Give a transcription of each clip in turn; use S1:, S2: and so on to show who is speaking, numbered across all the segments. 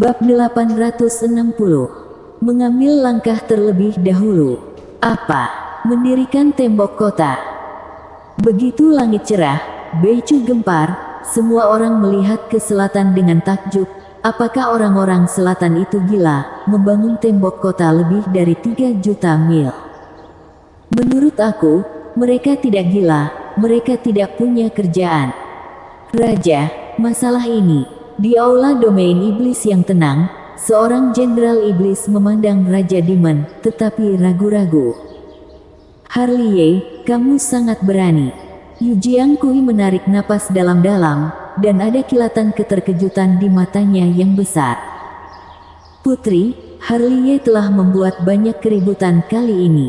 S1: Bab 860. Mengambil langkah terlebih dahulu. Apa? Mendirikan tembok kota. Begitu langit cerah, Beicu gempar, semua orang melihat ke selatan dengan takjub. Apakah orang-orang selatan itu gila, membangun tembok kota lebih dari 3 juta mil? Menurut aku, mereka tidak gila, mereka tidak punya kerjaan. Raja, masalah ini. Di aula domain iblis yang tenang, seorang jenderal iblis memandang Raja Demon, tetapi ragu-ragu. Harley, kamu sangat berani. Yu Jiangkui menarik napas dalam-dalam, dan ada kilatan keterkejutan di matanya yang besar. Putri, Harley telah membuat banyak keributan kali ini.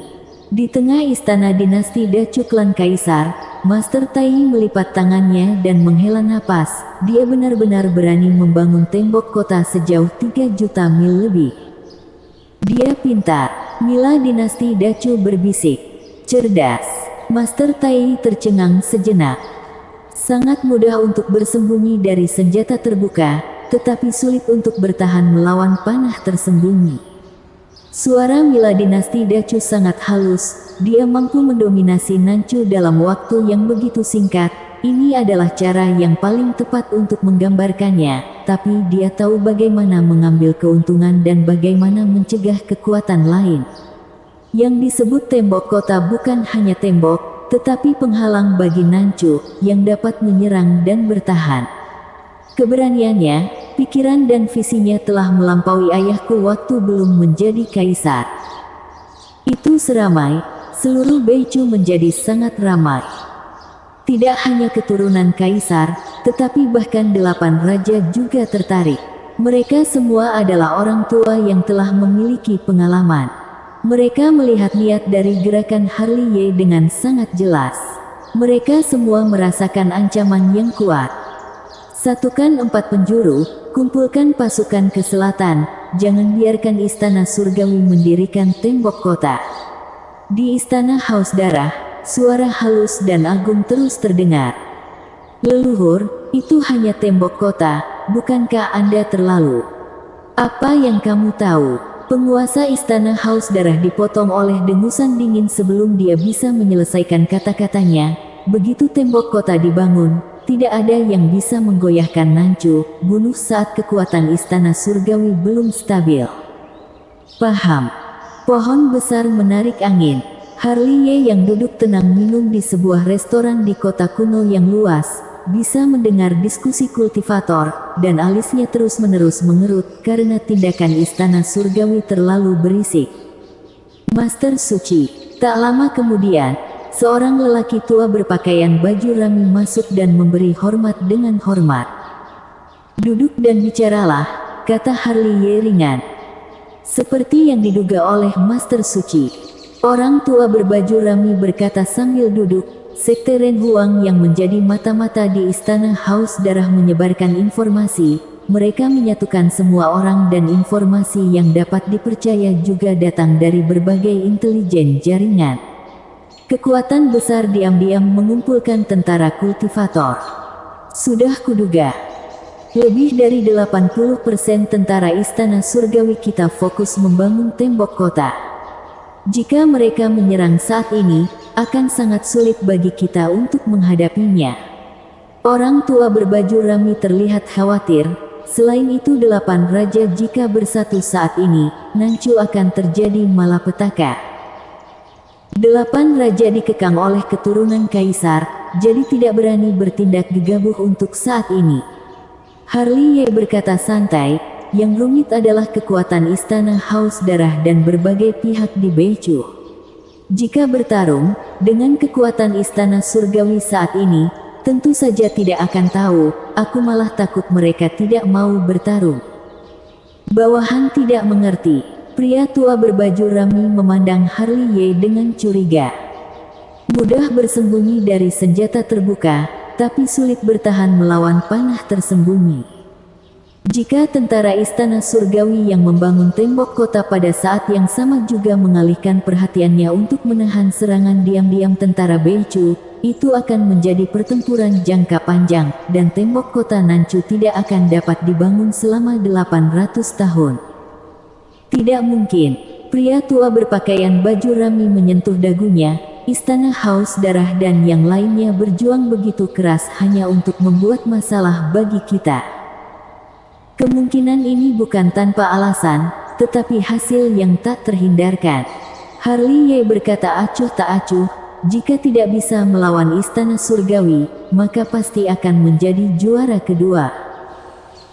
S1: Di tengah istana dinasti Dacu klan Kaisar, Master Tai melipat tangannya dan menghela napas. Dia benar-benar berani membangun tembok kota sejauh 3 juta mil lebih. Dia pintar, Mila dinasti Dacu berbisik. Cerdas. Master Tai tercengang sejenak. Sangat mudah untuk bersembunyi dari senjata terbuka, tetapi sulit untuk bertahan melawan panah tersembunyi. Suara Mila dinasti Dacu sangat halus, dia mampu mendominasi Nancu dalam waktu yang begitu singkat. Ini adalah cara yang paling tepat untuk menggambarkannya, tapi dia tahu bagaimana mengambil keuntungan dan bagaimana mencegah kekuatan lain. Yang disebut tembok kota bukan hanya tembok, tetapi penghalang bagi Nancu, yang dapat menyerang dan bertahan. Keberaniannya, pikiran dan visinya telah melampaui ayahku waktu belum menjadi kaisar. Itu seramai, seluruh Beicu menjadi sangat ramai. Tidak hanya keturunan kaisar, tetapi bahkan 8 raja juga tertarik. Mereka semua adalah orang tua yang telah memiliki pengalaman. Mereka melihat niat dari gerakan Harley dengan sangat jelas. Mereka semua merasakan ancaman yang kuat. Satukan 4 penjuru, kumpulkan pasukan ke selatan, jangan biarkan istana surgawi mendirikan tembok kota. Di istana Haus Darah, suara halus dan agung terus terdengar. Leluhur, itu hanya tembok kota, bukankah Anda terlalu? Apa yang kamu tahu? Penguasa istana Haus Darah dipotong oleh dengusan dingin sebelum dia bisa menyelesaikan kata-katanya. Begitu tembok kota dibangun, tidak ada yang bisa menggoyahkan Nancu, bunuh saat kekuatan istana surgawi belum stabil. Paham. Pohon besar menarik angin. Harley yang duduk tenang minum di sebuah restoran di kota kuno yang luas, bisa mendengar diskusi kultivator, dan alisnya terus-menerus mengerut karena tindakan istana surgawi terlalu berisik. Master Suci. Tak lama kemudian, seorang lelaki tua berpakaian baju rami masuk dan memberi hormat dengan hormat. Duduk dan bicaralah, kata Harley ringan. Seperti yang diduga oleh Master Suci. Orang tua berbaju rami berkata sambil duduk. Sekte Ren Huang yang menjadi mata-mata di istana Haus Darah menyebarkan informasi. Mereka menyatukan semua orang dan informasi yang dapat dipercaya juga datang dari berbagai intelijen jaringan. Kekuatan besar diam-diam mengumpulkan tentara kultivator. Sudah kuduga. Lebih dari 80% tentara istana surgawi kita fokus membangun tembok kota. Jika mereka menyerang saat ini, akan sangat sulit bagi kita untuk menghadapinya. Orang tua berbaju rami terlihat khawatir. Selain itu 8 raja jika bersatu saat ini, Nancu akan terjadi malapetaka. 8 raja dikekang oleh keturunan kaisar, jadi tidak berani bertindak gegabah untuk saat ini. Harley berkata santai, yang rumit adalah kekuatan istana Haus Darah dan berbagai pihak di Beicu. Jika bertarung, dengan kekuatan istana surgawi saat ini, tentu saja tidak akan tahu, aku malah takut mereka tidak mau bertarung. Bawahan tidak mengerti. Pria tua berbaju rami memandang Harley dengan curiga. Mudah bersembunyi dari senjata terbuka, tapi sulit bertahan melawan panah tersembunyi. Jika tentara istana surgawi yang membangun tembok kota pada saat yang sama juga mengalihkan perhatiannya untuk menahan serangan diam-diam tentara Beicu, itu akan menjadi pertempuran jangka panjang, dan tembok kota Nanchu tidak akan dapat dibangun selama 800 tahun. Tidak mungkin. Pria tua berpakaian baju rami menyentuh dagunya. Istana Haus Darah dan yang lainnya berjuang begitu keras hanya untuk membuat masalah bagi kita. Kemungkinan ini bukan tanpa alasan, tetapi hasil yang tak terhindarkan. Harley Ye berkata acuh tak acuh, jika tidak bisa melawan Istana Surgawi, maka pasti akan menjadi juara kedua.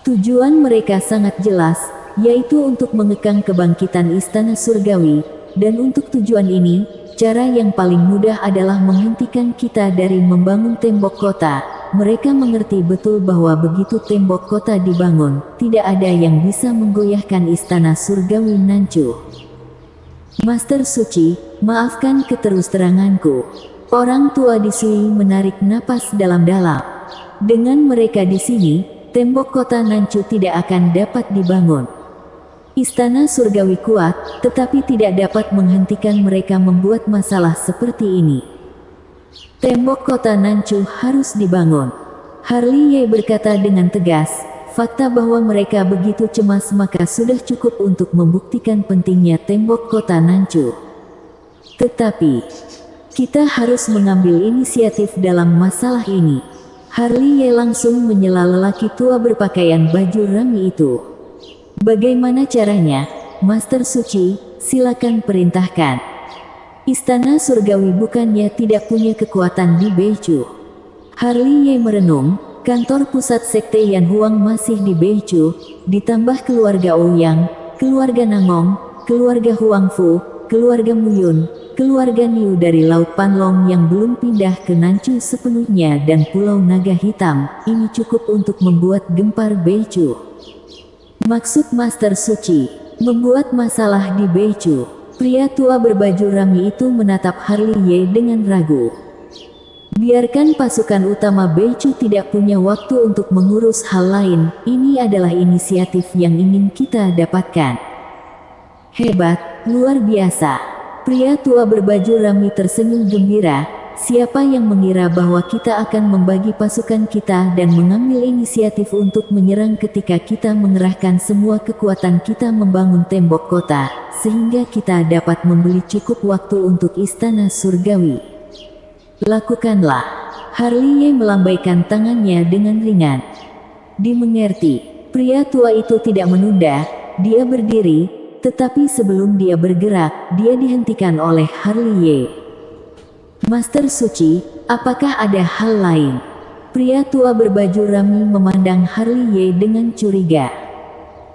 S1: Tujuan mereka sangat jelas, yaitu untuk mengekang kebangkitan Istana Surgawi, dan untuk tujuan ini, cara yang paling mudah adalah menghentikan kita dari membangun tembok kota. Mereka mengerti betul bahwa begitu tembok kota dibangun, tidak ada yang bisa menggoyahkan Istana Surgawi Nanchu. Master Suci, maafkan keterus-teranganku. Orang tua di Sui menarik napas dalam-dalam. Dengan mereka di sini, tembok kota Nanchu tidak akan dapat dibangun. Istana Surgawi kuat, tetapi tidak dapat menghentikan mereka membuat masalah seperti ini. Tembok kota Nanchu harus dibangun. Harley Ye berkata dengan tegas, fakta bahwa mereka begitu cemas maka sudah cukup untuk membuktikan pentingnya tembok kota Nanchu. Tetapi, kita harus mengambil inisiatif dalam masalah ini. Harley Ye langsung menyela lelaki tua berpakaian baju rami itu. Bagaimana caranya, Master Suci? Silakan perintahkan. Istana Surgawi bukannya tidak punya kekuatan di Beichu. Harley Ye merenung, kantor pusat Sekte Yan Huang masih di Beichu, ditambah keluarga Ouyang, keluarga Nangong, keluarga Huang Fu, keluarga Muyun, keluarga Niu dari Laut Panlong yang belum pindah ke Nanchu sepenuhnya dan Pulau Naga Hitam. Ini cukup untuk membuat gempar Beichu. Maksud Master Suci, membuat masalah di Beichu. Pria tua berbaju rami itu menatap Harley Ye dengan ragu. Biarkan pasukan utama Beichu tidak punya waktu untuk mengurus hal lain, ini adalah inisiatif yang ingin kita dapatkan. Hebat, luar biasa. Pria tua berbaju rami tersenyum gembira. Siapa yang mengira bahwa kita akan membagi pasukan kita dan mengambil inisiatif untuk menyerang ketika kita mengerahkan semua kekuatan kita membangun tembok kota, sehingga kita dapat membeli cukup waktu untuk Istana Surgawi. Lakukanlah. Harley Ye melambaikan tangannya dengan ringan. Dimengerti. Pria tua itu tidak menunda, dia berdiri, tetapi sebelum dia bergerak, dia dihentikan oleh Harley Ye. Master Suci, apakah ada hal lain? Pria tua berbaju rami memandang Harley Ye dengan curiga.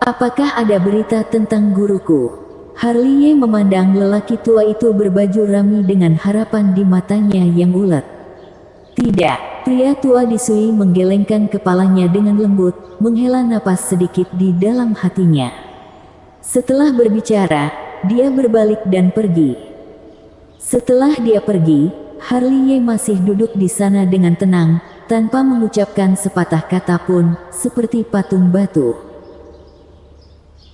S1: Apakah ada berita tentang guruku? Harley Ye memandang lelaki tua itu berbaju rami dengan harapan di matanya yang ulet. Tidak, pria tua di Sui menggelengkan kepalanya dengan lembut, menghela napas sedikit di dalam hatinya. Setelah berbicara, dia berbalik dan pergi. Setelah dia pergi, Harley Ye masih duduk di sana dengan tenang, tanpa mengucapkan sepatah kata pun, seperti patung batu.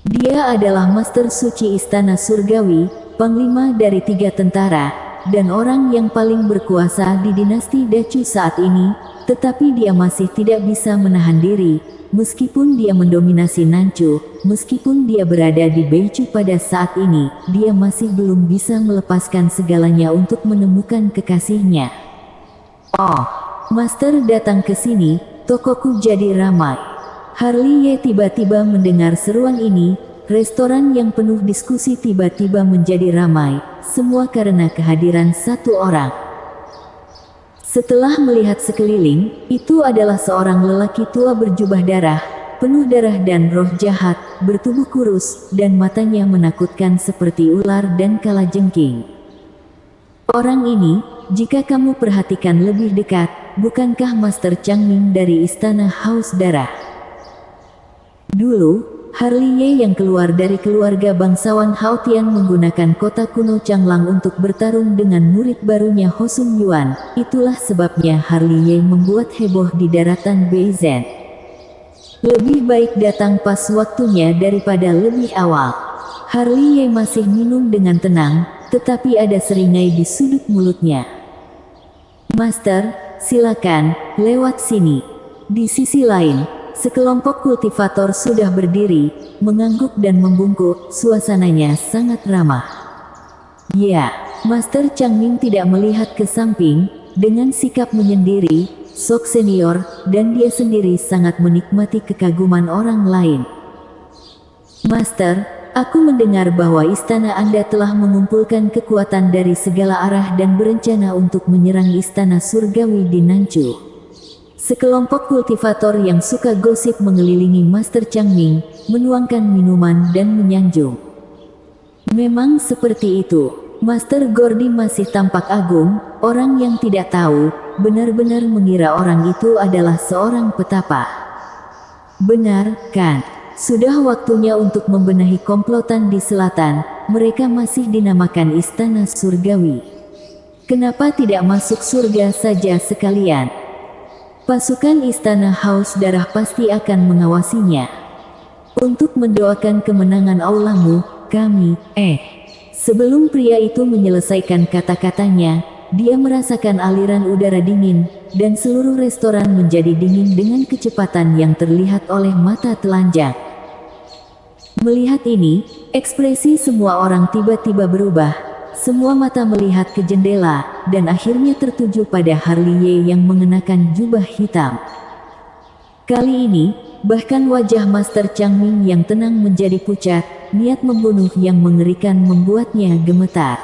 S1: Dia adalah Master Suci Istana Surgawi, Panglima dari 3 tentara, dan orang yang paling berkuasa di dinasti Dacu saat ini, tetapi dia masih tidak bisa menahan diri. Meskipun dia mendominasi Nanchu, meskipun dia berada di Beichu pada saat ini, dia masih belum bisa melepaskan segalanya untuk menemukan kekasihnya. Oh, Master datang ke sini, tokoku jadi ramai. Harley Ye tiba-tiba mendengar seruan ini, restoran yang penuh diskusi tiba-tiba menjadi ramai, semua karena kehadiran satu orang. Setelah melihat sekeliling, itu adalah seorang lelaki tua berjubah darah, penuh darah dan roh jahat, bertubuh kurus, dan matanya menakutkan seperti ular dan kalajengking. Orang ini, jika kamu perhatikan lebih dekat, bukankah Master Changming dari Istana Haus Darah? Dulu, Harley Ye yang keluar dari keluarga bangsawan Haotian menggunakan kota kuno Changlang untuk bertarung dengan murid barunya Ho Sung Yuan. Itulah sebabnya Harley Ye membuat heboh di daratan Beizhen. Lebih baik datang pas waktunya daripada lebih awal. Harley Ye masih minum dengan tenang, tetapi ada seringai di sudut mulutnya. Master, silakan, lewat sini. Di sisi lain, sekelompok kultivator sudah berdiri, mengangguk dan membungkuk, suasananya sangat ramah. Ya, Master Changming tidak melihat ke samping, dengan sikap menyendiri, sok senior, dan dia sendiri sangat menikmati kekaguman orang lain. Master, aku mendengar bahwa istana Anda telah mengumpulkan kekuatan dari segala arah dan berencana untuk menyerang istana surgawi di Nanchu. Sekelompok kultivator yang suka gosip mengelilingi Master Changming, menuangkan minuman dan menyanjung. Memang seperti itu, Master Gordy masih tampak agung, orang yang tidak tahu, benar-benar mengira orang itu adalah seorang petapa. Benar, kan? Sudah waktunya untuk membenahi komplotan di selatan, mereka masih dinamakan Istana Surgawi. Kenapa tidak masuk surga saja sekalian? Pasukan Istana Haus Darah pasti akan mengawasinya. Untuk mendoakan kemenangan Aulamu, kami, Sebelum pria itu menyelesaikan kata-katanya, dia merasakan aliran udara dingin, dan seluruh restoran menjadi dingin dengan kecepatan yang terlihat oleh mata telanjang. Melihat ini, ekspresi semua orang tiba-tiba berubah. Semua mata melihat ke jendela, dan akhirnya tertuju pada Harley yang mengenakan jubah hitam. Kali ini, bahkan wajah Master Changming yang tenang menjadi pucat, niat membunuh yang mengerikan membuatnya gemetar.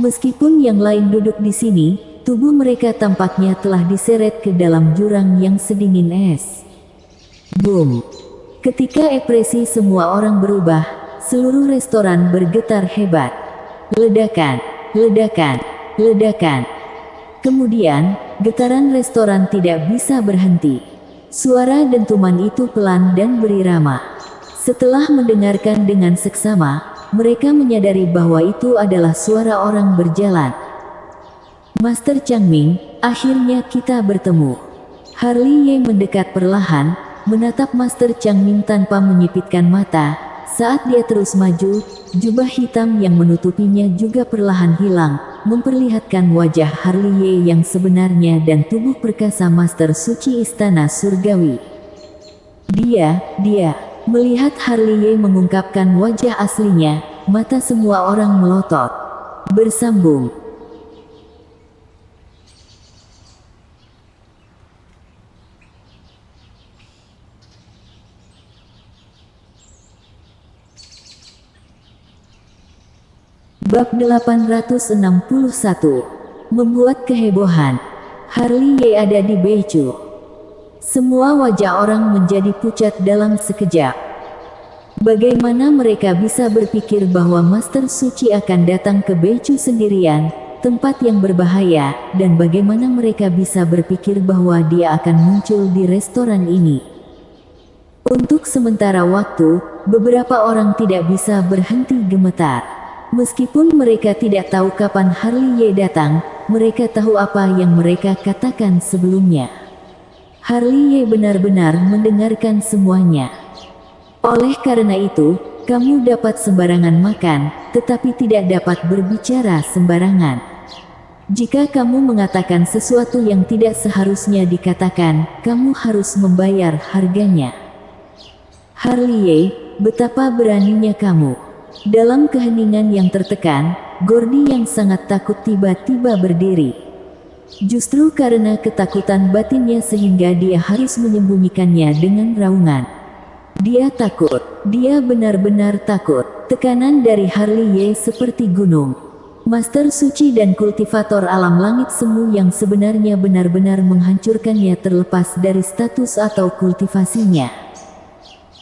S1: Meskipun yang lain duduk di sini, tubuh mereka tampaknya telah diseret ke dalam jurang yang sedingin es. Boom! Ketika ekspresi semua orang berubah, seluruh restoran bergetar hebat. Ledakan, ledakan, ledakan. Kemudian, getaran restoran tidak bisa berhenti. Suara dentuman itu pelan dan berirama. Setelah mendengarkan dengan seksama, mereka menyadari bahwa itu adalah suara orang berjalan. Master Changming, akhirnya kita bertemu. Harley mendekat perlahan, menatap Master Changming tanpa menyipitkan mata. Saat dia terus maju, jubah hitam yang menutupinya juga perlahan hilang, memperlihatkan wajah Harley yang sebenarnya dan tubuh perkasa Master Suci Istana Surgawi. Dia, melihat Harley mengungkapkan wajah aslinya, mata semua orang melotot. Bersambung. Bab 861. Membuat kehebohan. Harley ada di Beichu. Semua wajah orang menjadi pucat dalam sekejap. Bagaimana mereka bisa berpikir bahwa Master Suci akan datang ke Beichu sendirian, tempat yang berbahaya, dan bagaimana mereka bisa berpikir bahwa dia akan muncul di restoran ini. Untuk sementara waktu, beberapa orang tidak bisa berhenti gemetar. Meskipun mereka tidak tahu kapan Harley datang, mereka tahu apa yang mereka katakan sebelumnya. Harley benar-benar mendengarkan semuanya. Oleh karena itu, kamu dapat sembarangan makan, tetapi tidak dapat berbicara sembarangan. Jika kamu mengatakan sesuatu yang tidak seharusnya dikatakan, kamu harus membayar harganya. Harley, betapa beraninya kamu. Dalam keheningan yang tertekan, Gordy yang sangat takut tiba-tiba berdiri. Justru karena ketakutan batinnya sehingga dia harus menyembunyikannya dengan raungan. Dia takut, dia benar-benar takut. Tekanan dari Harley seperti gunung. Master Suci dan kultivator alam langit semu yang sebenarnya benar-benar menghancurkannya terlepas dari status atau kultivasinya.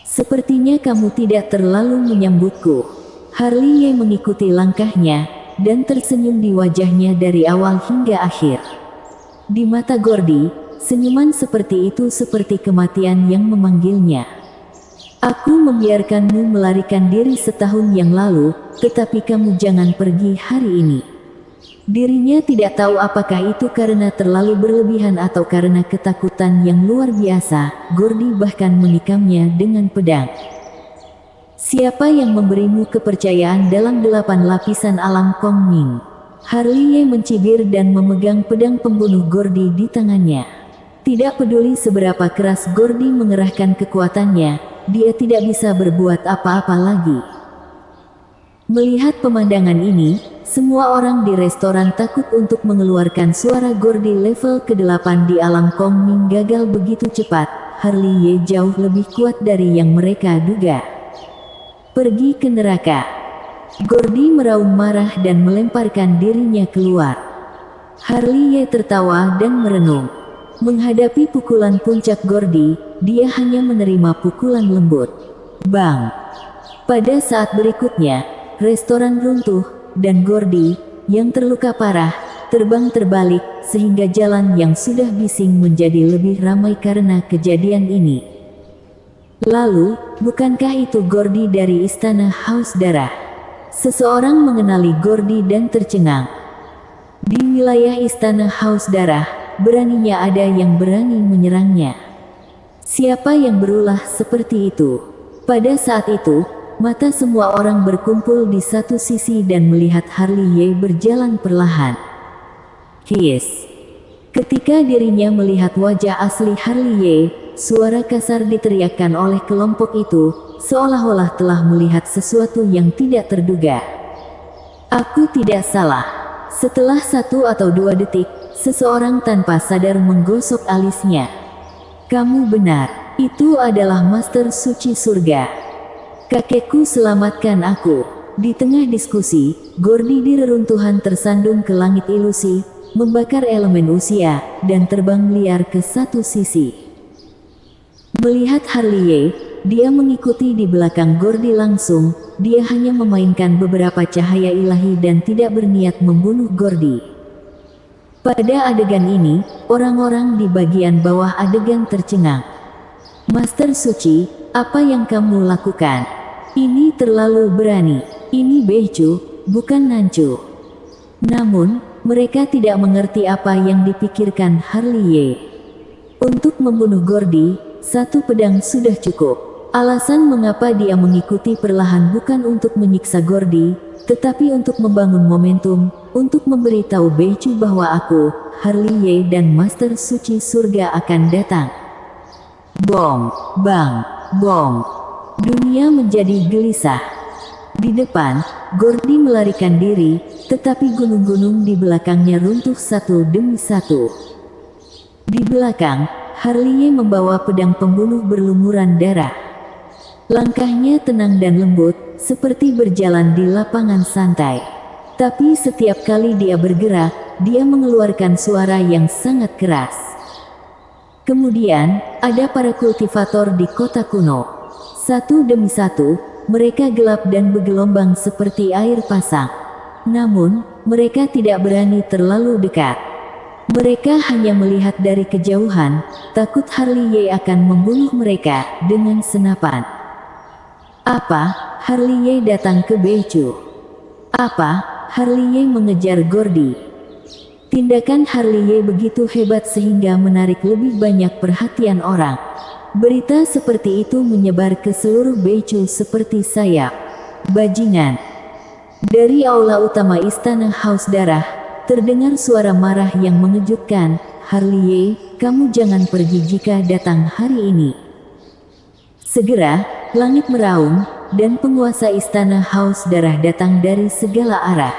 S1: Sepertinya kamu tidak terlalu menyambutku. Harley mengikuti langkahnya, dan tersenyum di wajahnya dari awal hingga akhir. Di mata Gordy, senyuman seperti itu seperti kematian yang memanggilnya. Aku membiarkanmu melarikan diri setahun yang lalu, tetapi kamu jangan pergi hari ini. Dirinya tidak tahu apakah itu karena terlalu berlebihan atau karena ketakutan yang luar biasa. Gordy bahkan menikamnya dengan pedang. Siapa yang memberimu kepercayaan dalam 8 lapisan alam Kongming? Harley mencibir dan memegang pedang pembunuh Gordy di tangannya. Tidak peduli seberapa keras Gordy mengerahkan kekuatannya, dia tidak bisa berbuat apa-apa lagi. Melihat pemandangan ini, semua orang di restoran takut untuk mengeluarkan suara. Gordy level ke-8 di alam Kong Ming gagal begitu cepat. Harley jauh lebih kuat dari yang mereka duga. Pergi ke neraka. Gordy meraung marah dan melemparkan dirinya keluar. Harley tertawa dan merenung. Menghadapi pukulan puncak Gordy, dia hanya menerima pukulan lembut. Bang! Pada saat berikutnya, restoran runtuh, dan Gordy, yang terluka parah, terbang terbalik, sehingga jalan yang sudah bising menjadi lebih ramai karena kejadian ini. Lalu, bukankah itu Gordy dari Istana Haus Darah? Seseorang mengenali Gordy dan tercengang. Di wilayah Istana Haus Darah, beraninya ada yang berani menyerangnya. Siapa yang berulah seperti itu? Pada saat itu, mata semua orang berkumpul di satu sisi dan melihat Harley berjalan perlahan. Hiss. Ketika dirinya melihat wajah asli Harley, suara kasar diteriakkan oleh kelompok itu, seolah-olah telah melihat sesuatu yang tidak terduga. Aku tidak salah. Setelah 1 atau 2 detik, seseorang tanpa sadar menggosok alisnya. Kamu benar, itu adalah Master Suci Surga. Kakekku selamatkan aku. Di tengah diskusi, Gordy di reruntuhan tersandung ke langit ilusi, membakar elemen usia, dan terbang liar ke satu sisi. Melihat Harley, dia mengikuti di belakang Gordy langsung. Dia hanya memainkan beberapa cahaya ilahi dan tidak berniat membunuh Gordy. Pada adegan ini, orang-orang di bagian bawah adegan tercengang. Master Suci, apa yang kamu lakukan? Ini terlalu berani. Ini Beicu, bukan Nancu. Namun, mereka tidak mengerti apa yang dipikirkan Harley. Untuk membunuh Gordy, 1 pedang sudah cukup. Alasan mengapa dia mengikuti perlahan bukan untuk menyiksa Gordy, tetapi untuk membangun momentum, untuk memberitahu Beicu bahwa aku, Harley dan Master Suci Surga akan datang. Bong, bang, bong. Dunia menjadi gelisah. Di depan, Gordy melarikan diri, tetapi gunung-gunung di belakangnya runtuh satu demi satu. Di belakang, Harley membawa pedang pembunuh berlumuran darah. Langkahnya tenang dan lembut, seperti berjalan di lapangan santai. Tapi setiap kali dia bergerak, dia mengeluarkan suara yang sangat keras. Kemudian, ada para kultivator di kota kuno. 1 demi 1, mereka gelap dan bergelombang seperti air pasang. Namun, mereka tidak berani terlalu dekat. Mereka hanya melihat dari kejauhan, takut Harley akan membunuh mereka dengan senapan. Apa? Harley datang ke Beicu. Apa? Harley mengejar Gordy. Tindakan Harley begitu hebat sehingga menarik lebih banyak perhatian orang. Berita seperti itu menyebar ke seluruh Beicu seperti sayap bajingan. Dari aula utama Istana Haus Darah, terdengar suara marah yang mengejutkan. Harley, kamu jangan pergi jika datang hari ini. Segera, langit meraung, dan penguasa Istana Haus Darah datang dari segala arah.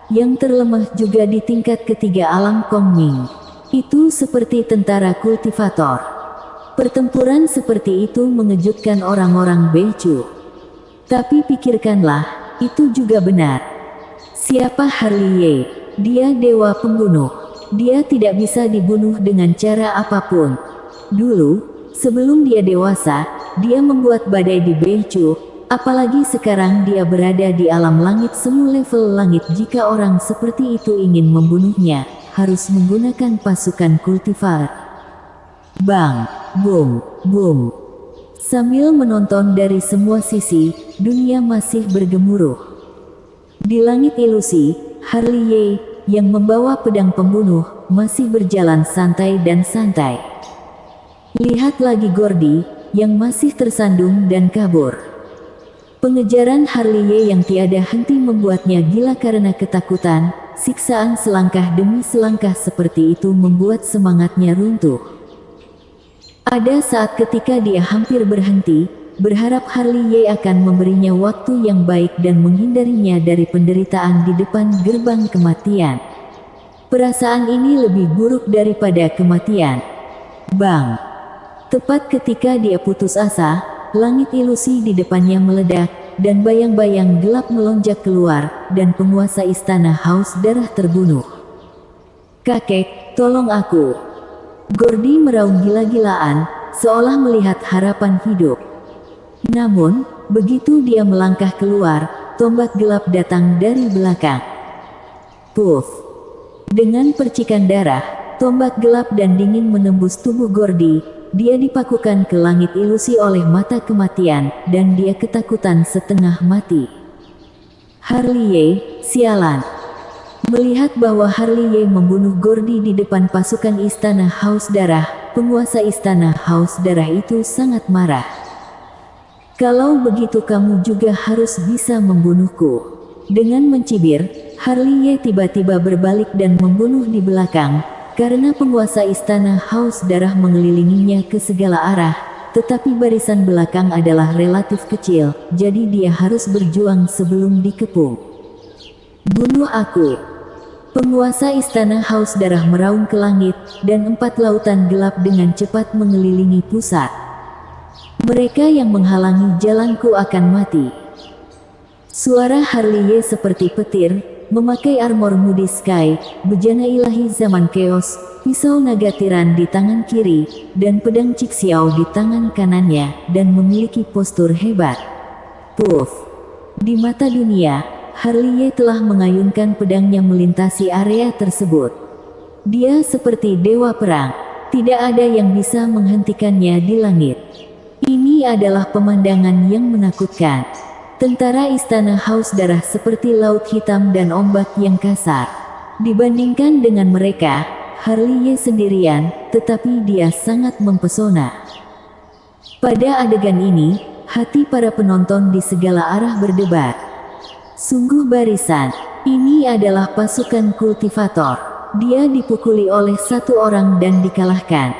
S1: Yang terlemah juga di tingkat ketiga alam Kong Ming. Itu seperti tentara kultivator. Pertempuran seperti itu mengejutkan orang-orang Beicu. Tapi pikirkanlah, itu juga benar. Siapa Harley? Dia dewa pembunuh. Dia tidak bisa dibunuh dengan cara apapun. Dulu, sebelum dia dewasa, dia membuat badai di Beicu. Apalagi sekarang dia berada di alam langit semu level langit. Jika orang seperti itu ingin membunuhnya, harus menggunakan pasukan kultivar. Bang, boom, boom. Sambil menonton dari semua sisi, dunia masih bergemuruh. Di langit ilusi, Harley, yang membawa pedang pembunuh, masih berjalan santai dan santai. Lihat lagi Gordy, yang masih tersandung dan kabur. Pengejaran Harley yang tiada henti membuatnya gila karena ketakutan. siksaan selangkah demi selangkah seperti itu membuat semangatnya runtuh. Ada saat ketika dia hampir berhenti, berharap Harley akan memberinya waktu yang baik dan menghindarinya dari penderitaan di depan gerbang kematian. Perasaan ini lebih buruk daripada kematian. Bang! Tepat ketika dia putus asa, langit ilusi di depannya meledak, dan bayang-bayang gelap melonjak keluar, dan penguasa istana haus darah terbunuh. "Kakek, tolong aku!" Gordy meraung gila-gilaan, seolah melihat harapan hidup. Namun, begitu dia melangkah keluar, tombak gelap datang dari belakang. Puff! Dengan percikan darah, tombak gelap dan dingin menembus tubuh Gordy. Dia dipakukan ke langit ilusi oleh mata kematian, dan dia ketakutan setengah mati. Harley, sialan! Melihat bahwa Harley membunuh Gordy di depan pasukan istana haus darah, penguasa istana haus darah itu sangat marah. "Kalau begitu kamu juga harus bisa membunuhku." Dengan mencibir, Harley tiba-tiba berbalik dan membunuh di belakang. Karena penguasa istana haus darah mengelilinginya ke segala arah, tetapi barisan belakang adalah relatif kecil, jadi dia harus berjuang sebelum dikepung. "Bunuh aku!" Penguasa istana haus darah meraung ke langit, dan 4 lautan gelap dengan cepat mengelilingi pusat. "Mereka yang menghalangi jalanku akan mati." Suara Harley seperti petir, memakai armor Moody Sky, bejana ilahi zaman Chaos, pisau naga tiran di tangan kiri, dan pedang Cixiao di tangan kanannya, dan memiliki postur hebat. Puff! Di mata dunia, Harley telah mengayunkan pedangnya melintasi area tersebut. Dia seperti dewa perang, tidak ada yang bisa menghentikannya di langit. Ini adalah pemandangan yang menakutkan. Tentara istana haus darah seperti laut hitam dan ombak yang kasar. Dibandingkan dengan mereka, Harley sendirian, tetapi dia sangat mempesona. Pada adegan ini, hati para penonton di segala arah berdebar. Sungguh barisan, ini adalah pasukan kultivator. Dia dipukuli oleh 1 orang dan dikalahkan.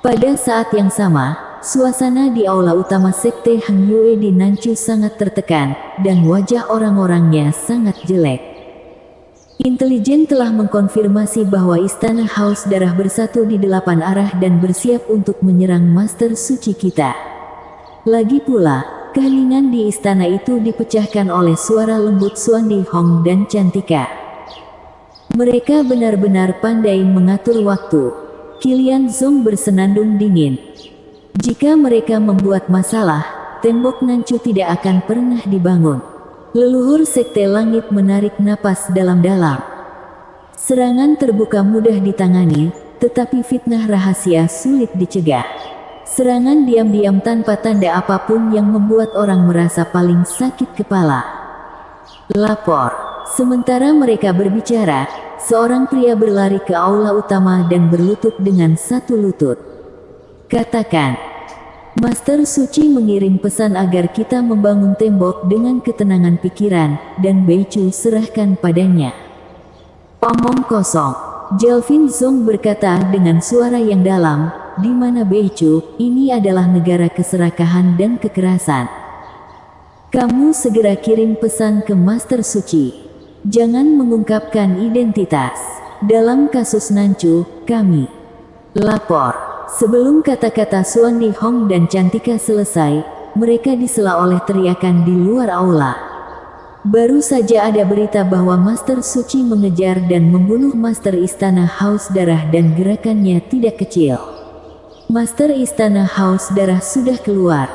S1: Pada saat yang sama, suasana di aula utama Sekte Hang Yue di Nanchu sangat tertekan, dan wajah orang-orangnya sangat jelek. Intelijen telah mengkonfirmasi bahwa istana haus darah bersatu di 8 arah dan bersiap untuk menyerang Master Suci kita. Lagi pula, keheningan di istana itu dipecahkan oleh suara lembut Xuan Di Hong dan Cantika. Mereka benar-benar pandai mengatur waktu. Qilian Zong bersenandung dingin. Jika mereka membuat masalah, tembok Nanchu tidak akan pernah dibangun. Leluhur Sekte Langit menarik napas dalam-dalam. Serangan terbuka mudah ditangani, tetapi fitnah rahasia sulit dicegah. Serangan diam-diam tanpa tanda apapun yang membuat orang merasa paling sakit kepala. Lapor. Sementara mereka berbicara, seorang pria berlari ke aula utama dan berlutut dengan 1 lutut. "Katakan, Master Suci mengirim pesan agar kita membangun tembok dengan ketenangan pikiran, dan Beicu serahkan padanya." "Omong kosong," Jelvin Zong berkata dengan suara yang dalam, "di mana Beicu? Ini adalah negara keserakahan dan kekerasan. Kamu segera kirim pesan ke Master Suci. Jangan mengungkapkan identitas. Dalam kasus Nanchu, kami lapor." Sebelum kata-kata Xuan Di Hong dan Cantika selesai, mereka disela oleh teriakan di luar aula. Baru saja ada berita bahwa Master Suci mengejar dan membunuh Master Istana Haus Darah dan gerakannya tidak kecil. Master Istana Haus Darah sudah keluar.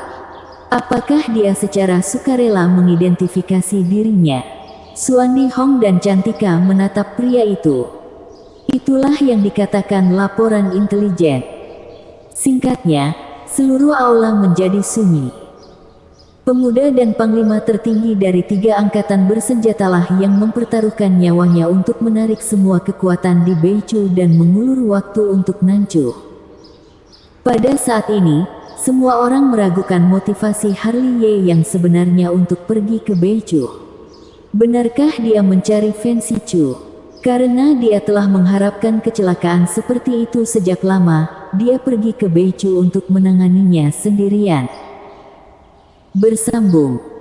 S1: Apakah dia secara sukarela mengidentifikasi dirinya? Xuan Di Hong dan Cantika menatap pria itu. Itulah yang dikatakan laporan intelijen. Singkatnya, seluruh aula menjadi sunyi. Pemuda dan panglima tertinggi dari 3 angkatan bersenjatalah yang mempertaruhkan nyawanya untuk menarik semua kekuatan di Beicu dan mengulur waktu untuk Nanchu. Pada saat ini, semua orang meragukan motivasi Harley yang sebenarnya untuk pergi ke Beicu. Benarkah dia mencari Fancy Chu? Karena dia telah mengharapkan kecelakaan seperti itu sejak lama, dia pergi ke Beichu untuk menanganinya sendirian. Bersambung.